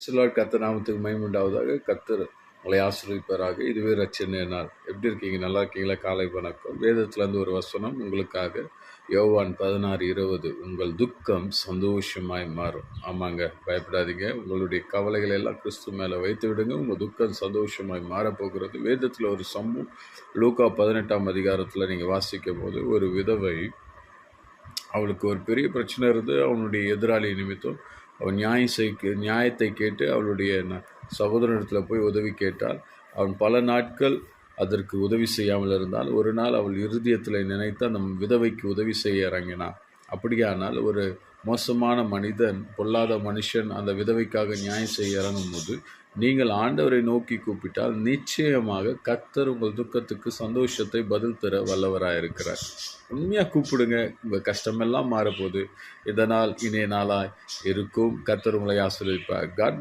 சிலர் கர்த்தர் நாமத்துக்கு மகிமை உண்டாவதாக. கர்த்தர் உங்களை ஆசீர்வதிப்பாராக. இதுவே ரட்சணிய நாள். எப்படி இருக்கீங்க? நல்லா இருக்கீங்களா? காலை வணக்கம். வேதத்திலிருந்து ஒரு வசனம் உங்களுக்காக. யோவான் 16:20. உங்கள் துக்கம் சந்தோஷமாய் மாறும். ஆமாங்க, பயப்படாதீங்க. உங்களுடைய கவலைகளை எல்லாம் கிறிஸ்து மேலே வைத்து விடுங்க. உங்கள் துக்கம் சந்தோஷமாய் மாறப்போகிறது. வேதத்தில் ஒரு சம்பவம் லூக்கா 18ஆம் அதிகாரத்தில் நீங்கள் வாசிக்கும் போது, ஒரு விதவை, அவளுக்கு ஒரு பெரிய பிரச்சனை இருந்து அவனுடைய எதிராளி நிமித்தம் அவன் நியாயத்தை கேட்டு அவளுடைய சகோதரனிடத்தில் போய் உதவி கேட்டால், அவன் பல நாட்கள் அதற்கு உதவி செய்யாமல் இருந்தால், ஒரு நாள் அவள் இருதயத்தில் நினைத்து அந்த விதவைக்கு உதவி செய்ய இறங்கினான். அப்படியானால் ஒரு மோசமான மனிதன், பொல்லாத மனுஷன் அந்த விதவைக்காக நியாயம் செய்ய இறங்கும் போது, நீங்கள் ஆண்டவரை நோக்கி கூப்பிட்டால் நிச்சயமாக கர்த்தர் உங்கள் துக்கத்துக்கு சந்தோஷத்தை பதில் தர வல்லவராயிருக்கிறார். உண்மையாக கூப்பிடுங்க, உங்கள் கஷ்டமெல்லாம் மாறப்போகுது. இதனால் இனிய நாளாய் இருக்கும். கர்த்தர் உங்களை ஆசீர்வதிப்பார். காட்